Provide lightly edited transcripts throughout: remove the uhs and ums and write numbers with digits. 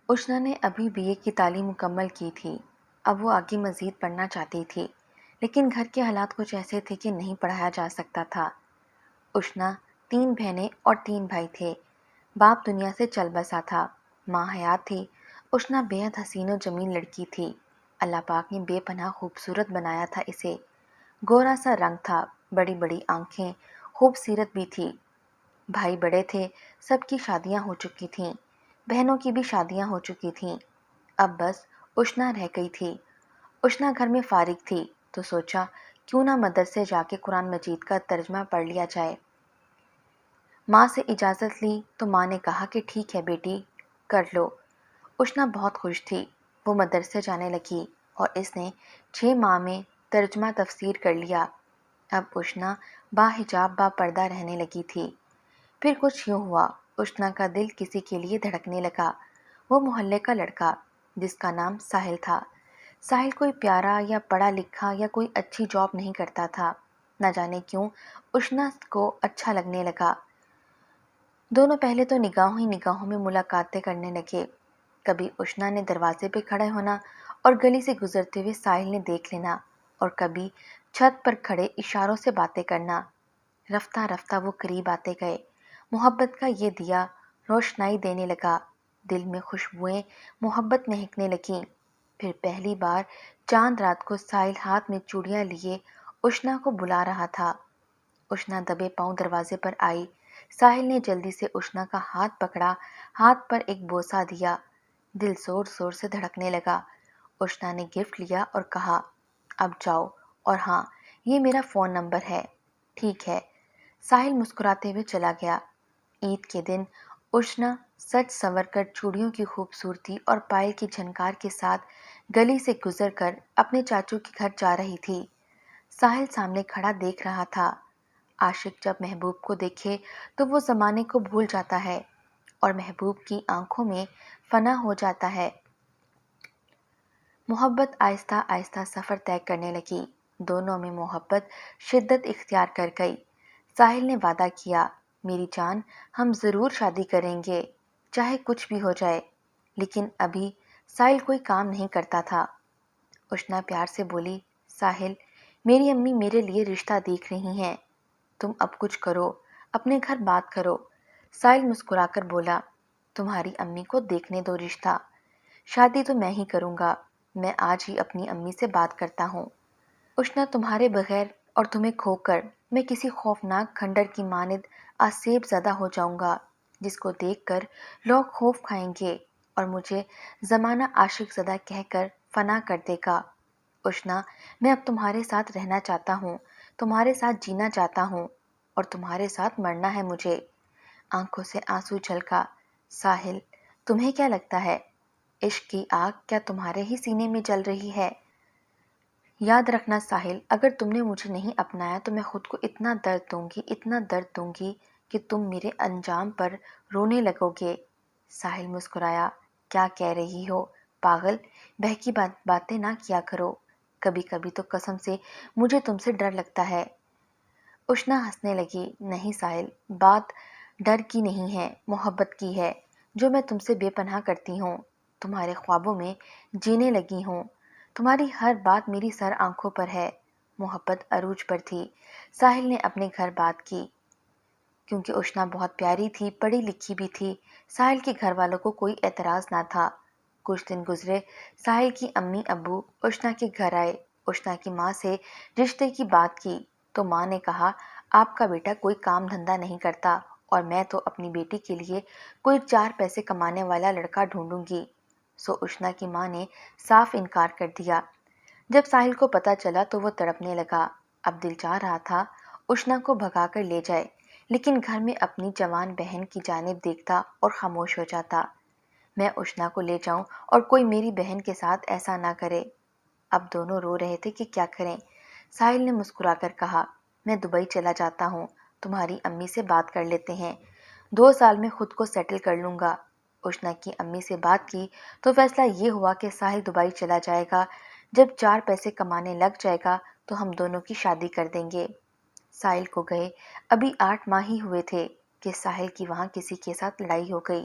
اشنا نے ابھی BA کی تعلیم مکمل کی تھی۔ اب وہ آگے مزید پڑھنا چاہتی تھی، لیکن گھر کے حالات کچھ ایسے تھے کہ نہیں پڑھایا جا سکتا تھا۔ اشنا 3 بہنیں اور 3 بھائی تھے۔ باپ دنیا سے چل بسا تھا، ماں حیات تھی۔ اشنا بے حد حسین و جمیل لڑکی تھی۔ اللہ پاک نے بے پناہ خوبصورت بنایا تھا اسے۔ گورا سا رنگ تھا، بڑی بڑی آنکھیں، خوبصورت بھی تھی۔ بھائی بڑے تھے، سب کی شادیاں ہو چکی تھیں، بہنوں کی بھی شادیاں ہو چکی تھیں۔ اب بس اشنا رہ گئی تھی۔ اشنا گھر میں فارغ تھی تو سوچا کیوں نہ مدرسے جا کے قرآن مجید کا ترجمہ پڑھ لیا جائے۔ ماں سے اجازت لی تو ماں نے کہا کہ ٹھیک ہے بیٹی، کر لو۔ اشنا بہت خوش تھی۔ وہ مدرسے جانے لگی اور اس نے 6 ماہ میں ترجمہ تفسیر کر لیا۔ اب اشنا باحجاب با پردہ رہنے لگی تھی۔ پھر کچھ یوں ہوا، اشنا کا دل کسی کے لیے دھڑکنے لگا۔ وہ محلے کا لڑکا جس کا نام ساحل تھا۔ ساحل کوئی پیارا یا پڑھا لکھا یا کوئی اچھی جاب نہیں کرتا تھا، نہ جانے کیوں اشنا کو اچھا لگنے لگا۔ دونوں پہلے تو نگاہوں ہی نگاہوں میں ملاقاتیں کرنے لگے۔ کبھی اشنا نے دروازے پہ کھڑے ہونا اور گلی سے گزرتے ہوئے ساحل نے دیکھ لینا، اور کبھی چھت پر کھڑے اشاروں سے باتیں کرنا۔ رفتہ رفتہ وہ قریب آتے گئے۔ محبت کا یہ دیا روشنائی دینے لگا۔ دل میں خوشبوئیں محبت مہکنے لگیں۔ پھر پہلی بار چاند رات کو ساحل ہاتھ میں چوڑیاں لیے اشنا کو بلا رہا تھا۔ اشنا دبے پاؤں دروازے پر آئی۔ ساحل نے جلدی سے اشنا کا ہاتھ پکڑا، ہاتھ پر ایک بوسہ دیا۔ دل زور زور سے دھڑکنے لگا۔ اشنا نے گفٹ لیا اور کہا اب جاؤ، اور ہاں یہ میرا فون نمبر ہے۔ ٹھیک ہے۔ ساحل مسکراتے ہوئے چلا گیا۔ عید کے دن اشنا سج سنور کر چوڑیوں کی خوبصورتی اور پائل کی جھنکار کے ساتھ گلی سے گزر کر اپنے چاچو کے گھر جا رہی تھی۔ ساحل سامنے کھڑا دیکھ رہا تھا۔ عاشق جب محبوب کو دیکھے تو وہ زمانے کو بھول جاتا ہے اور محبوب کی آنکھوں میں فنا ہو جاتا ہے۔ محبت آہستہ آہستہ سفر طے کرنے لگی۔ دونوں میں محبت شدت اختیار کر گئی۔ ساحل نے وعدہ کیا میری جان، ہم ضرور شادی کریں گے، چاہے کچھ بھی ہو جائے۔ لیکن ابھی ساحل کوئی کام نہیں کرتا تھا۔ اشنا پیار سے بولی ساحل، میری امی میرے لیے رشتہ دیکھ رہی ہیں، تم اب کچھ کرو، اپنے گھر بات کرو۔ ساحل مسکرا کر بولا تمہاری امی کو دیکھنے دو رشتہ، شادی تو میں ہی کروں گا، میں آج ہی اپنی امی سے بات کرتا ہوں۔ اشنا تمہارے بغیر اور تمہیں کھو کر میں کسی خوفناک کھنڈر کی مانند آسیب زدہ ہو جاؤں گا، جس کو دیکھ کر لوگ خوف کھائیں گے اور مجھے زمانہ عاشق زدہ کہہ کر فنا کر دے گا۔ اشنا میں اب تمہارے ساتھ رہنا چاہتا ہوں، تمہارے ساتھ جینا چاہتا ہوں، اور تمہارے ساتھ مرنا ہے مجھے۔ آنکھوں سے آنسو چھلکا۔ ساحل، تمہیں کیا لگتا ہے عشق کی آگ کیا تمہارے ہی سینے میں جل رہی ہے؟ یاد رکھنا ساحل، اگر تم نے مجھے نہیں اپنایا تو میں خود کو اتنا درد دوں گی، اتنا درد دوں گی کہ تم میرے انجام پر رونے لگو گے۔ ساحل مسکرایا کیا کہہ رہی ہو پاگل، بہکی باتیں نہ کیا کرو، کبھی کبھی تو قسم سے مجھے تم سے ڈر لگتا ہے۔ اشنا ہنسنے لگی نہیں ساحل، بات ڈر کی نہیں ہے، محبت کی ہے، جو میں تم سے بے پناہ کرتی ہوں، تمہارے خوابوں میں جینے لگی ہوں، تمہاری ہر بات میری سر آنکھوں پر ہے۔ محبت عروج پر تھی۔ ساحل نے اپنے گھر بات کی، کیونکہ اشنا بہت پیاری تھی، پڑھی لکھی بھی تھی۔ ساحل کے گھر والوں کو کوئی اعتراض نہ تھا۔ کچھ دن گزرے، ساحل کی امی ابو اشنا کے گھر آئے۔ اشنا کی ماں سے رشتے کی بات کی تو ماں نے کہا آپ کا بیٹا کوئی کام دھندا نہیں کرتا اور میں تو اپنی بیٹی کے لیے کوئی 4 پیسے کمانے والا لڑکا ڈھونڈوں گی۔ سو اشنا کی ماں نے صاف انکار کر دیا۔ جب ساحل کو پتہ چلا تو وہ تڑپنے لگا۔ اب دل چاہ رہا تھا اشنا کو بھگا کر لے جائے، لیکن گھر میں اپنی جوان بہن کی جانب دیکھتا اور خاموش ہو جاتا۔ میں اشنا کو لے جاؤں اور کوئی میری بہن کے ساتھ ایسا نہ کرے۔ اب دونوں رو رہے تھے کہ کیا کریں۔ ساحل نے مسکرا کر کہا میں دبئی چلا جاتا ہوں، تمہاری امی سے بات کر لیتے ہیں، 2 سال میں خود کو سیٹل کر لوں گا۔ اشنا کی امی سے بات کی تو فیصلہ یہ ہوا کہ ساحل دبئی چلا جائے گا، جب 4 پیسے کمانے لگ جائے گا تو ہم دونوں کی شادی کر دیں گے۔ ساحل کو گئے ابھی 8 ماہ ہی ہوئے تھے کہ ساحل کی وہاں کسی کے ساتھ لڑائی ہو گئی۔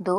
2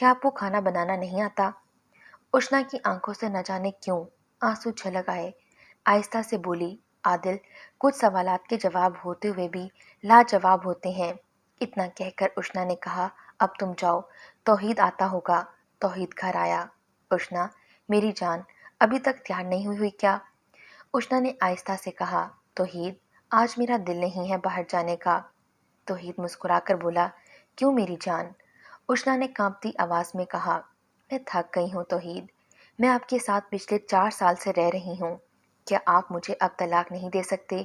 کیا آپ کو کھانا بنانا نہیں آتا؟ اشنا کی آنکھوں سے نہ جانے کیوں آنسو چھلک آئے۔ آہستہ سے بولی، عادل، کچھ سوالات کے جواب ہوتے ہوئے بھی لاجواب ہوتے ہیں۔ اتنا کہہ کر اشنا نے کہا، اب تم جاؤ، توحید آتا ہوگا۔ توحید گھر آیا۔ اشنا، میری جان، ابھی تک تیار نہیں ہوئی کیا؟ اشنا نے آہستہ سے کہا، توحید، آج میرا دل نہیں ہے باہر جانے کا۔ توحید مسکرا کر بولا، کیوں میری جان؟ اشنا نے کانپتی آواز میں کہا، میں تھک گئی ہوں توحید، میں آپ کے ساتھ پچھلے 4 سال سے رہ رہی ہوں، کیا آپ مجھے اب طلاق نہیں دے سکتے؟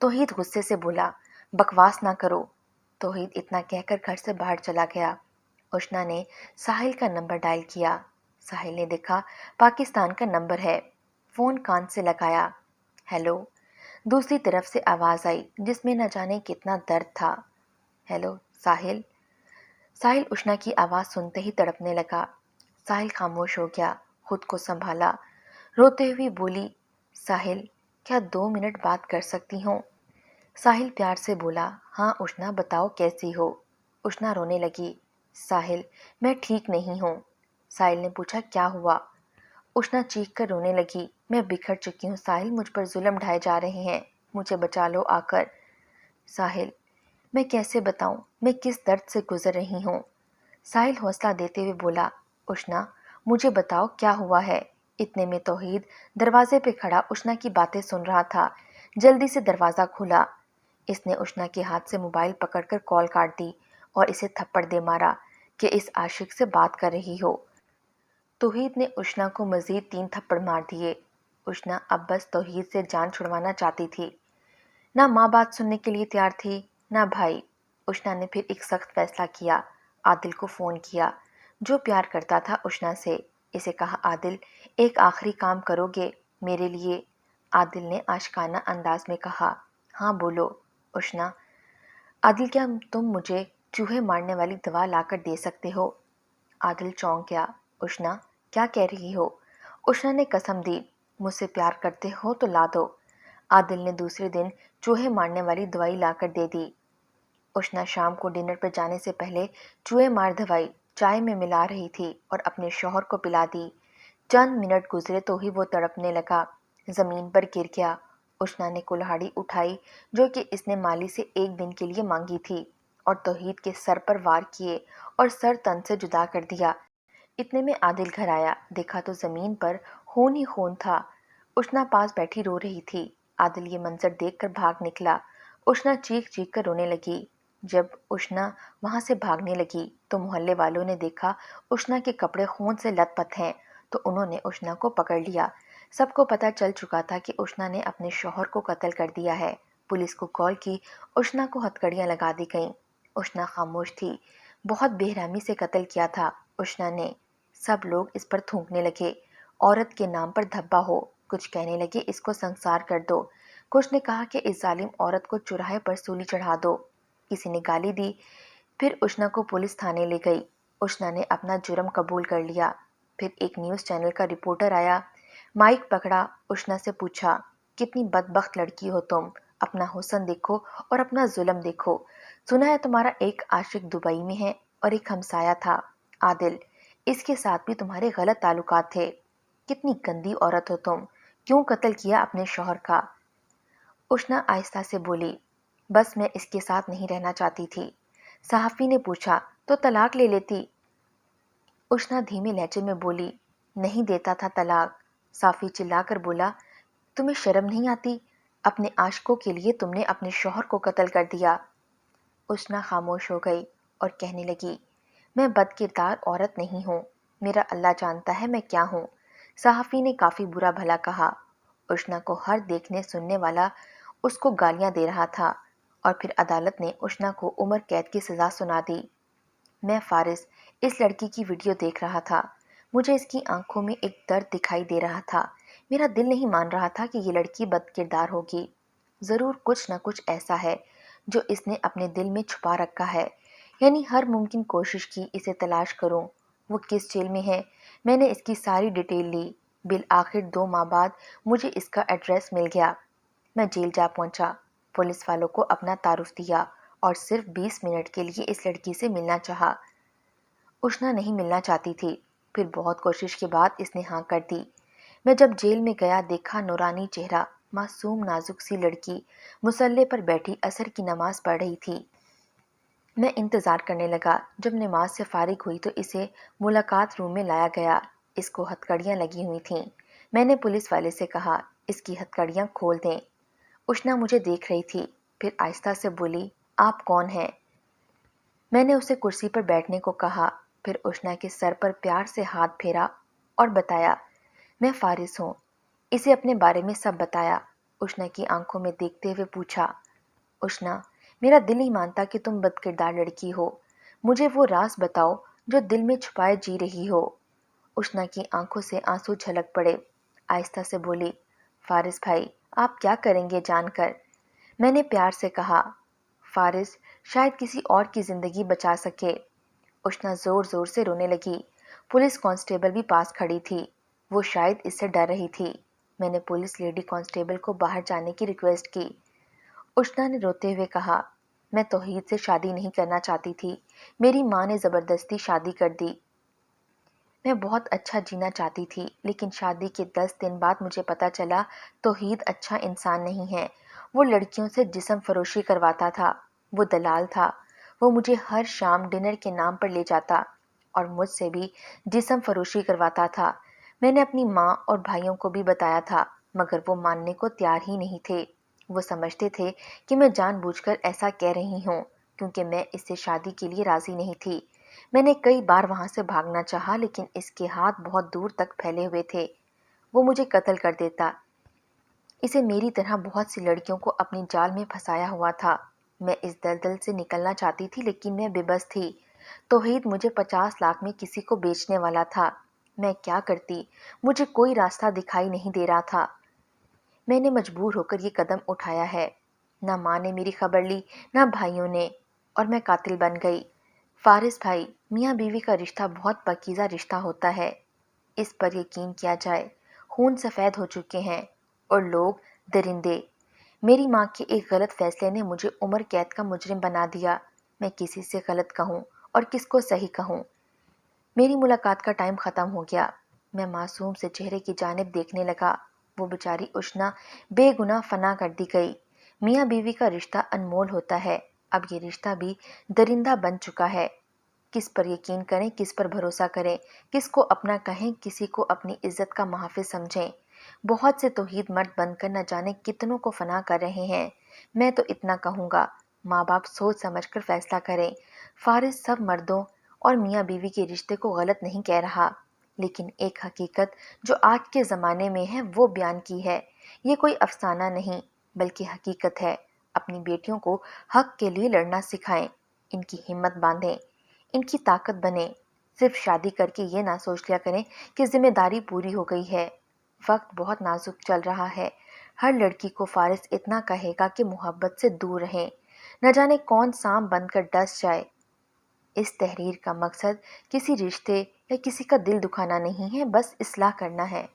توحید غصے سے بولا، بکواس نہ کرو۔ توحید اتنا کہہ کر گھر سے باہر چلا گیا۔ اشنا نے ساحل کا نمبر ڈائل کیا۔ ساحل نے دیکھا پاکستان کا نمبر ہے۔ فون کان سے لگایا۔ ہیلو۔ دوسری طرف سے آواز آئی جس میں نہ جانے کتنا درد تھا۔ ہیلو ساحل۔ ساحل اشنا کی آواز سنتے ہی تڑپنے لگا۔ ساحل خاموش ہو گیا، خود کو سنبھالا، روتے ہوئے بولی، ساحل، کیا 2 منٹ بات کر سکتی ہوں؟ ساحل پیار سے بولا، ہاں اشنا، بتاؤ کیسی ہو؟ اشنا رونے لگی، ساحل، میں ٹھیک نہیں ہوں۔ ساحل نے پوچھا، کیا ہوا؟ اشنا چیخ کر رونے لگی، میں بکھر چکی ہوں ساحل، مجھ پر ظلم ڈھائے جا رہے ہیں، مجھے بچا لو آ کر۔ ساحل، میں کیسے بتاؤں میں کس درد سے گزر رہی ہوں؟ ساحل حوصلہ دیتے ہوئے بولا، اشنا، مجھے بتاؤ کیا ہوا ہے؟ اتنے میں توحید دروازے پہ کھڑا اشنا کی باتیں سن رہا تھا۔ جلدی سے دروازہ کھولا۔ اس نے اشنا کے ہاتھ سے موبائل پکڑ کر کال کاٹ دی اور اسے تھپڑ دے مارا کہ اس عاشق سے بات کر رہی ہو۔ توحید نے اشنا کو مزید 3 تھپڑ مار دیے۔ اشنا اب بس توحید سے جان چھڑوانا چاہتی تھی۔ نہ ماں بات سننے کے لیے تیار تھی، نہ بھائی۔ اشنا نے پھر ایک سخت فیصلہ کیا۔ عادل کو فون کیا، جو پیار کرتا تھا اشنا سے۔ اسے کہا، عادل، ایک آخری کام کرو گے میرے لیے؟ عادل نے عاشقانہ انداز میں کہا، ہاں بولو۔ اشنا، عادل، کیا تم مجھے چوہے مارنے والی دوا لا کر دے سکتے ہو؟ عادل چونک گیا۔ اشنا، کیا کہہ رہی ہو؟ اشنا نے قسم دی، مجھ سے پیار کرتے ہو تو لا دو۔ عادل نے دوسرے دن چوہے مارنے والی دوائی لا کر دے دی۔ اشنا شام کو ڈنر پر جانے سے پہلے چوہے مار دوائی چائے میں ملا رہی تھی اور اپنے شوہر کو پلا دی۔ چند منٹ گزرے تو ہی وہ تڑپنے لگا، زمین پر گر گیا۔ اشنا نے کلہاڑی اٹھائی جو کہ اس نے مالی سے 1 دن کے لیے مانگی تھی اور توحید کے سر پر وار کیے اور سر تن سے جدا کر دیا۔ اتنے میں عادل گھر آیا، دیکھا تو زمین پر خون ہی خون تھا۔ اشنا پاس بیٹھی رو رہی تھی۔ عادل یہ منظر دیکھ کر بھاگ نکلا۔ اشنا چیخ چیخ کر رونے لگی۔ جب اشنا وہاں سے بھاگنے لگی تو محلے والوں نے دیکھا اشنا کے کپڑے خون سے لت پت ہیں تو انہوں نے اشنا کو پکڑ لیا۔ سب کو پتہ چل چکا تھا کہ اشنا نے اپنے شوہر کو قتل کر دیا ہے۔ پولیس کو کال کی، اشنا کو ہتھکڑیاں لگا دی گئیں۔ اشنا خاموش تھی، بہت بے رحمی سے قتل کیا تھا اشنا نے۔ سب لوگ اس پر تھونکنے لگے، عورت کے نام پر دھبا ہو۔ کچھ کہنے لگے اس کو سنسار کر دو، کچھ نے کہا کہ اس ظالم عورت کو چوراہے پر سولی چڑھا دو، کسی نے گالی دی۔ پھر اشنا کو پولیس تھانے لے گئی۔ اشنا نے اپنا جرم قبول کر لیا۔ پھر ایک نیوز چینل کا رپورٹر آیا، مائک پکڑا، اشنا سے پوچھا، کتنی بدبخت لڑکی ہو تم، اپنا حسن دیکھو اور اپنا ظلم دیکھو۔ سنا ہے تمہارا ایک عاشق دبئی میں ہے اور ایک ہمسایہ تھا عادل، اس کے ساتھ بھی تمہارے غلط تعلقات تھے۔ کتنی گندی عورت ہو تم، کیوں قتل کیا اپنے شوہر کا؟ اشنا آہستہ سے بولی، بس میں اس کے ساتھ نہیں رہنا چاہتی تھی۔ صحافی نے پوچھا، تو طلاق لے لیتی؟ اشنا دھیمے لہجے میں بولی، نہیں دیتا تھا طلاق۔ صحافی چلا کر بولا، تمہیں شرم نہیں آتی؟ اپنے عاشقوں کے لیے تم نے اپنے شوہر کو قتل کر دیا۔ اشنا خاموش ہو گئی اور کہنے لگی، میں بد کردار عورت نہیں ہوں، میرا اللہ جانتا ہے میں کیا ہوں۔ صحافی نے کافی برا بھلا کہا۔ اشنا کو ہر دیکھنے سننے والا اس کو گالیاں دے رہا تھا اور پھر عدالت نے اشنا کو عمر قید کی سزا سنا دی۔ میں فارس اس لڑکی کی ویڈیو دیکھ رہا تھا، مجھے اس کی آنکھوں میں ایک درد دکھائی دے رہا تھا۔ میرا دل نہیں مان رہا تھا کہ یہ لڑکی بد کردار ہوگی، ضرور کچھ نہ کچھ ایسا ہے جو اس نے اپنے دل میں چھپا رکھا ہے، یعنی ہر ممکن کوشش کی اسے تلاش کروں۔ وہ کس جیل میں ہے، میں نے اس کی ساری ڈیٹیل لی، بالآخر 2 ماہ بعد مجھے اس کا ایڈریس مل گیا۔ میں جیل جا پہنچا، پولیس والوں کو اپنا تعارف دیا اور صرف 20 منٹ کے لیے اس لڑکی سے ملنا چاہا۔ اشنا نہیں ملنا چاہتی تھی، پھر بہت کوشش کے بعد اس نے ہاں کر دی۔ میں جب جیل میں گیا دیکھا نورانی چہرہ، معصوم نازک سی لڑکی مصلے پر بیٹھی عصر کی نماز پڑھ رہی تھی۔ میں انتظار کرنے لگا، جب نماز سے فارغ ہوئی تو اسے ملاقات روم میں لایا گیا۔ اس کو ہتھکڑیاں لگی ہوئی تھیں۔ میں نے پولیس والے سے کہا، اس کی ہتھکڑیاں کھول دیں۔ اشنا مجھے دیکھ رہی تھی، پھر آہستہ سے بولی، آپ کون ہیں؟ میں نے اسے کرسی پر بیٹھنے کو کہا، پھر اشنا کے سر پر پیار سے ہاتھ پھیرا اور بتایا، میں فارس ہوں۔ اسے اپنے بارے میں سب بتایا۔ اشنا کی آنکھوں میں دیکھتے ہوئے پوچھا، اشنا، میرا دل نہیں مانتا کہ تم بد کردار لڑکی ہو۔ مجھے وہ راز بتاؤ جو دل میں چھپائے جی رہی ہو۔ اشنا کی آنکھوں سے آنسو چھلک پڑے۔ آہستہ سے بولی، فارس بھائی، آپ کیا کریں گے جان کر؟ میں نے پیار سے کہا، فارس شاید کسی اور کی زندگی بچا سکے۔ اشنا زور زور سے رونے لگی۔ پولیس کانسٹیبل بھی پاس کھڑی تھی، وہ شاید اس سے ڈر رہی تھی۔ میں نے پولیس لیڈی کانسٹیبل کو باہر جانے کی ریکویسٹ کی۔ اشنا نے روتے ہوئے کہا، میں توحید سے شادی نہیں کرنا چاہتی تھی، میری ماں نے زبردستی شادی کر دی۔ میں بہت اچھا جینا چاہتی تھی، لیکن شادی کے 10 دن بعد مجھے پتا چلا توحید اچھا انسان نہیں ہے۔ وہ لڑکیوں سے جسم فروشی کرواتا تھا، وہ دلال تھا۔ وہ مجھے ہر شام ڈنر کے نام پر لے جاتا اور مجھ سے بھی جسم فروشی کرواتا تھا۔ میں نے اپنی ماں اور بھائیوں کو بھی بتایا تھا، مگر وہ ماننے کو تیار ہی نہیں تھے۔ وہ سمجھتے تھے کہ میں جان بوجھ کر ایسا کہہ رہی ہوں، کیونکہ میں اس سے شادی کے لیے راضی نہیں تھی۔ میں نے کئی بار وہاں سے بھاگنا چاہا، لیکن اس کے ہاتھ بہت دور تک پھیلے ہوئے تھے۔ وہ مجھے قتل کر دیتا۔ اسے میری طرح بہت سی لڑکیوں کو اپنی جال میں پھنسایا ہوا تھا۔ میں اس دلدل سے نکلنا چاہتی تھی، لیکن میں بے بس تھی۔ توحید مجھے 50 لاکھ میں کسی کو بیچنے والا تھا۔ میں کیا کرتی؟ مجھے کوئی راستہ دکھائی نہیں دے رہا تھا۔ میں نے مجبور ہو کر یہ قدم اٹھایا ہے۔ نہ ماں نے میری خبر لی، نہ بھائیوں نے، اور میں قاتل بن گئی۔ فارس بھائی، میاں بیوی کا رشتہ بہت پاکیزہ رشتہ ہوتا ہے، اس پر یقین کیا جائے۔ خون سفید ہو چکے ہیں اور لوگ درندے۔ میری ماں کے ایک غلط فیصلے نے مجھے عمر قید کا مجرم بنا دیا۔ میں کسی سے غلط کہوں اور کس کو صحیح کہوں؟ میری ملاقات کا ٹائم ختم ہو گیا۔ میں معصوم سے چہرے کی جانب دیکھنے لگا۔ وہ بیچاری اشنا بے گناہ فنا کر دی گئی۔ میاں بیوی کا رشتہ انمول ہوتا ہے، اب یہ رشتہ بھی درندہ بن چکا ہے۔ کس پر یقین کریں، کس پر بھروسہ کریں، کس کو اپنا کہیں، کسی کو اپنی عزت کا محافظ سمجھیں۔ بہت سے توحید مرد بن کر نہ جانے کتنوں کو فنا کر رہے ہیں۔ میں تو اتنا کہوں گا، ماں باپ سوچ سمجھ کر فیصلہ کریں۔ فارس سب مردوں اور میاں بیوی کے رشتے کو غلط نہیں کہہ رہا، لیکن ایک حقیقت جو آج کے زمانے میں ہے وہ بیان کی ہے۔ یہ کوئی افسانہ نہیں بلکہ حقیقت ہے۔ اپنی بیٹیوں کو حق کے لیے لڑنا سکھائیں، ان کی ہمت باندھیں، ان کی طاقت بنیں۔ صرف شادی کر کے یہ نہ سوچ لیا کریں کہ ذمہ داری پوری ہو گئی ہے۔ وقت بہت نازک چل رہا ہے۔ ہر لڑکی کو فارس اتنا کہے گا کہ محبت سے دور رہیں، نہ جانے کون سانپ بن کر ڈس جائے۔ اس تحریر کا مقصد کسی رشتے یا کسی کا دل دکھانا نہیں ہے، بس اصلاح کرنا ہے۔